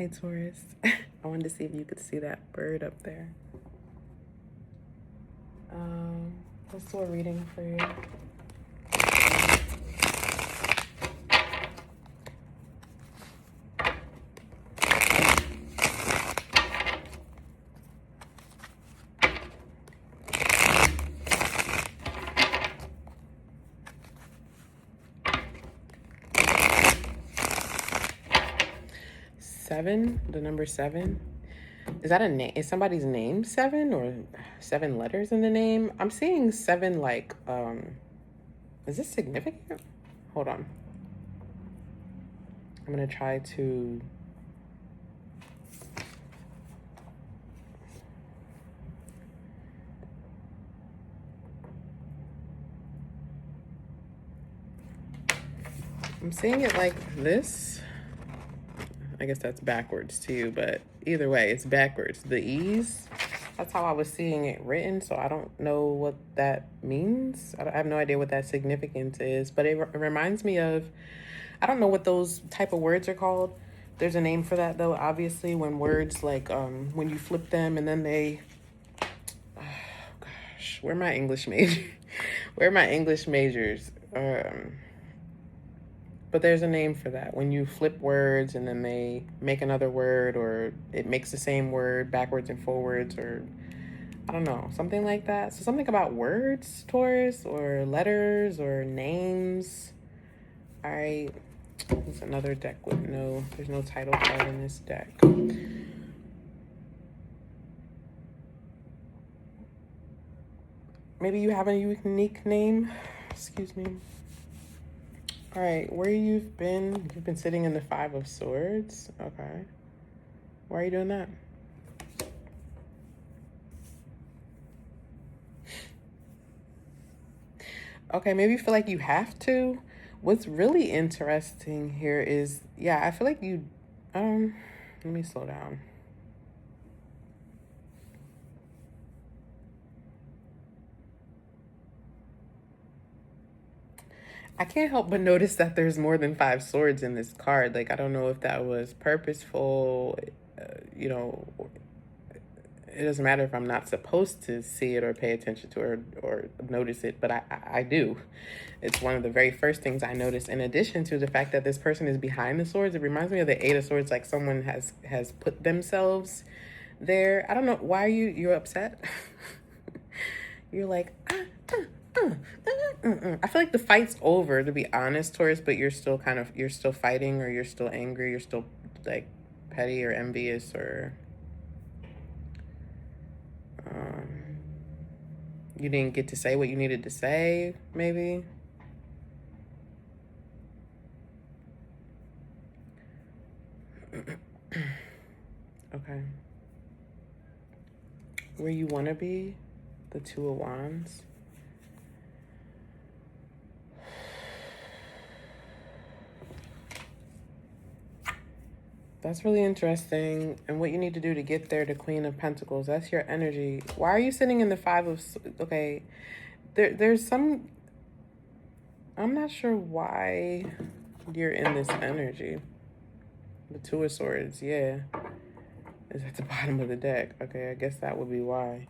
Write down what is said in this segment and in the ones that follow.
Hey, Taurus. I wanted to see if you could see that bird up there. Let's do a reading for you. Seven, the number seven. Is that a name? Is somebody's name seven or 7 letters in the name? I'm seeing 7 like, is this significant? Hold on. I'm gonna try to. I'm seeing it like this. I guess that's backwards too, but either way, it's backwards. The E's, that's how I was seeing it written, so I don't know what that means. I have no idea what that significance is, but it reminds me of, I don't know what those type of words are called. There's a name for that though, obviously, when words like, when you flip them and then they, oh gosh, where are my English major? Where are my English majors? But there's a name for that. When you flip words and then they make another word, or it makes the same word backwards and forwards, or I don't know, something like that. So something about words, Taurus, or letters, or names. All right. There's another deck with there's no title card in this deck. Maybe you have a unique name. Excuse me. All right, where you've been sitting in the 5 of Swords. Okay. Why are you doing that? Okay, maybe you feel like you have to. What's really interesting here is, yeah, I feel like you, let me slow down. I can't help but notice that there's more than 5 swords in this card. Like, I don't know if that was purposeful, you know, it doesn't matter if I'm not supposed to see it or pay attention to it or notice it, but I do. It's one of the very first things I notice, in addition to the fact that this person is behind the swords. It reminds me of the 8 of Swords, like someone has put themselves there. I don't know. Why are you're upset? You're like, I feel like the fight's over, to be honest, Taurus, but you're still fighting, or you're still angry, you're still like petty or envious, or you didn't get to say what you needed to say, maybe. Okay. Where you want to be, the 2 of Wands. That's really interesting. And what you need to do to get there, to Queen of Pentacles, that's your energy. Why are you sitting in the 5 of... Okay, there's some... I'm not sure why you're in this energy. The 2 of Swords, yeah, is at the bottom of the deck. Okay, I guess that would be why.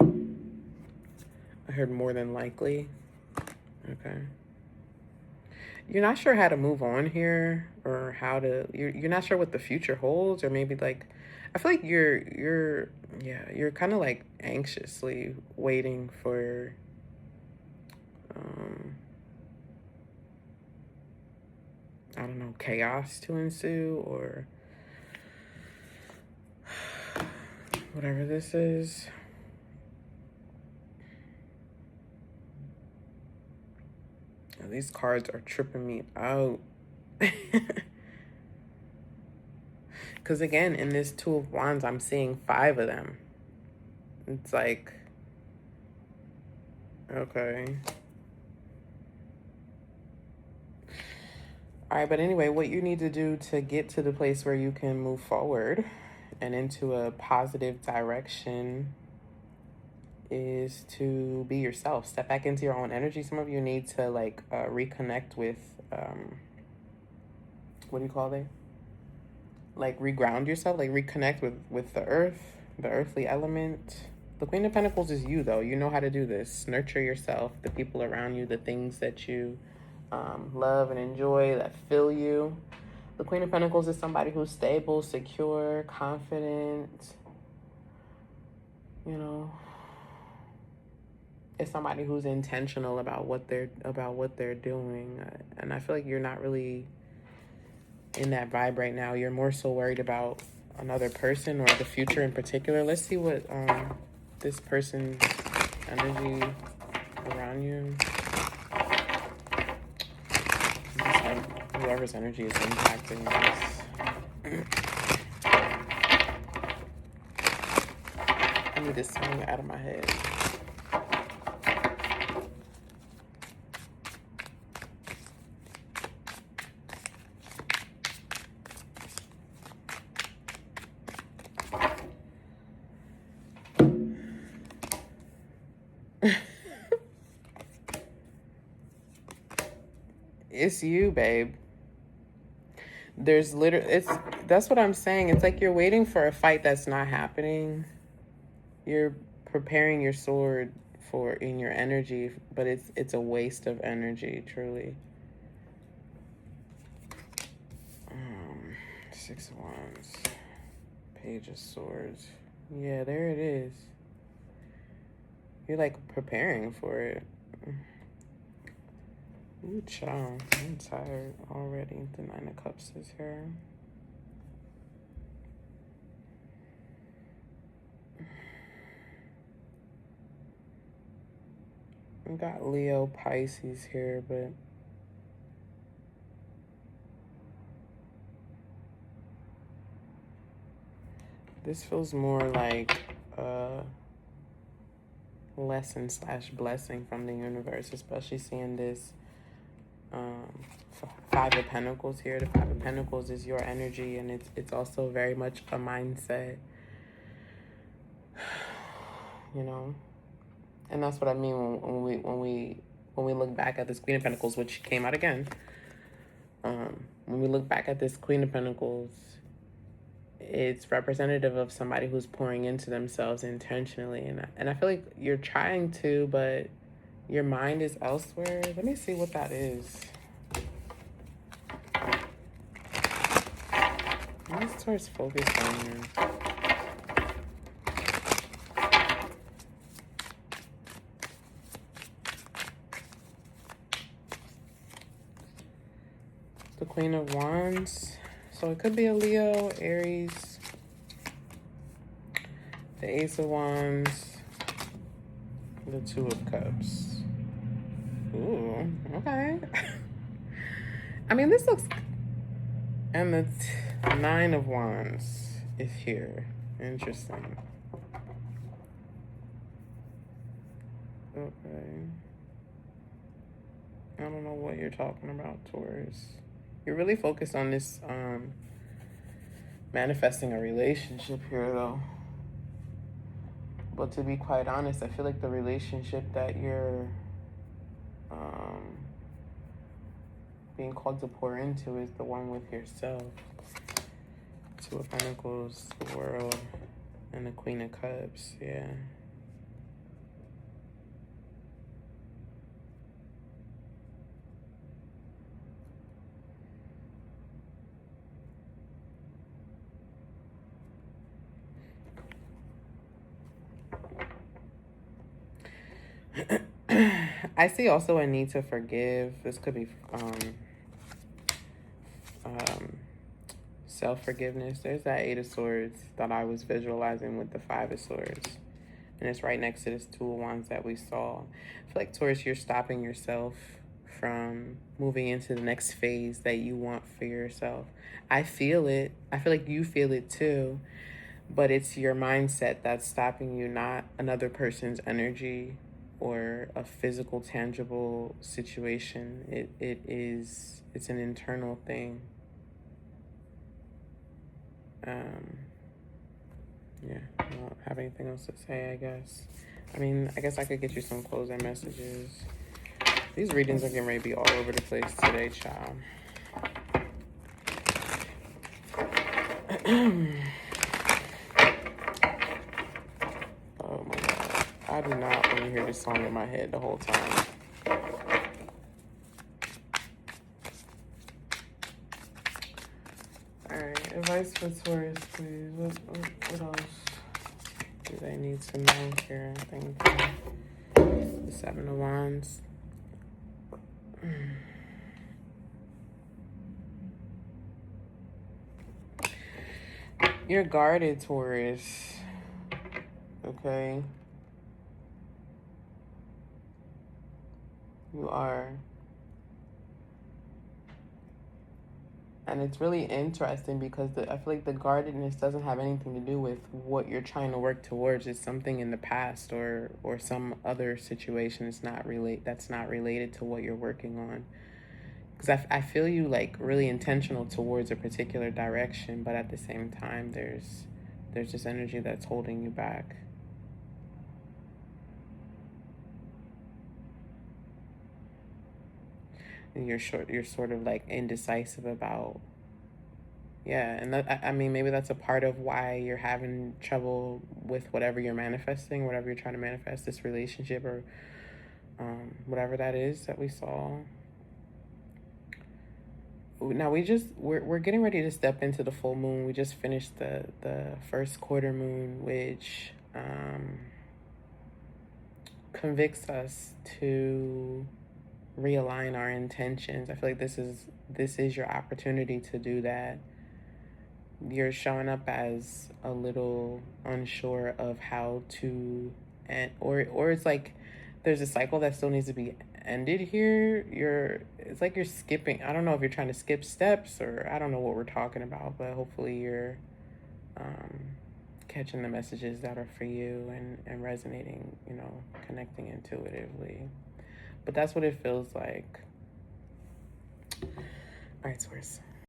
I heard more than likely. Okay. You're not sure how to move on here, or how to, you're not sure what the future holds, or maybe like, I feel like you're kind of like anxiously waiting for, I don't know, chaos to ensue, or whatever this is. These cards are tripping me out. Because again, in this 2 of Wands, I'm seeing 5 of them. It's like, okay. All right, but anyway, what you need to do to get to the place where you can move forward and into a positive direction is to be yourself. Step back into your own energy. Some of you need to like reconnect with what do you call it? like reground yourself, like reconnect with the earth, the earthly element. The Queen of Pentacles is you, though. You know how to do this. Nurture yourself, the people around you, the things that you love and enjoy that fill you. The Queen of Pentacles is somebody who's stable, secure, confident. You know, it's somebody who's intentional about what they're doing. And I feel like you're not really in that vibe right now. You're more so worried about another person or the future in particular. Let's see what this person's energy around you. Just like whoever's energy is impacting this. I need this song out of my head. It's you, babe. There's literally, that's what I'm saying. It's like you're waiting for a fight that's not happening. You're preparing your sword in your energy, but it's a waste of energy, truly. 6 of Wands, Page of Swords. Yeah, there it is. You're like preparing for it. Ooh, child, I'm tired already. The 9 of Cups is here. We got Leo, Pisces here, but this feels more like a lesson / blessing from the universe, especially seeing this 5 of Pentacles here. The 5 of Pentacles is your energy, and it's also very much a mindset, you know. And that's what I mean when we look back at this Queen of Pentacles, which came out again. When we look back at this Queen of Pentacles, it's representative of somebody who's pouring into themselves intentionally, and I feel like you're trying to, but your mind is elsewhere. Let me see what that is. Why is Taurus focused on here? The Queen of Wands. So it could be a Leo, Aries. The Ace of Wands. The 2 of Cups. Ooh, okay. I mean, this looks... And the 9 of Wands is here. Interesting. Okay. I don't know what you're talking about, Taurus. You're really focused on this manifesting a relationship here, though. But to be quite honest, I feel like the relationship that you're being called to pour into is the one with yourself. 2 of Pentacles, the World, and the Queen of Cups. Yeah. I see also a need to forgive. This could be self-forgiveness. There's that 8 of Swords that I was visualizing with the 5 of Swords. And it's right next to this 2 of Wands that we saw. I feel like, Taurus, you're stopping yourself from moving into the next phase that you want for yourself. I feel it. I feel like you feel it too. But it's your mindset that's stopping you, not another person's energy or a physical, tangible situation. It's an internal thing. Yeah, I don't have anything else to say, I guess. I mean, I guess I could get you some closing messages. These readings are getting ready to be all over the place today, child. Oh my God. I do not want to hear this song in my head the whole time. Alright, advice for Taurus, please. What else do they need to know here? Thank you. The Seven of Wands. You're guarded, Taurus. Okay? You are. And it's really interesting because I feel like the guardedness doesn't have anything to do with what you're trying to work towards. It's something in the past or some other situation that's not related to what you're working on. Because I feel you like really intentional towards a particular direction, but at the same time, there's this energy that's holding you back. And you're sort of like indecisive about, yeah. And that, I mean, maybe that's a part of why you're having trouble with whatever you're manifesting, whatever you're trying to manifest, this relationship or whatever that is that we saw. Now we're getting ready to step into the full moon. We just finished the first quarter moon, which convicts us to realign our intentions. I feel like this is your opportunity to do that. You're showing up as a little unsure of how to end, or it's like there's a cycle that still needs to be ended here. It's like you're skipping. I don't know if you're trying to skip steps or I don't know what we're talking about, but hopefully you're catching the messages that are for you and resonating, connecting intuitively. But that's what it feels like. All right, Taurus.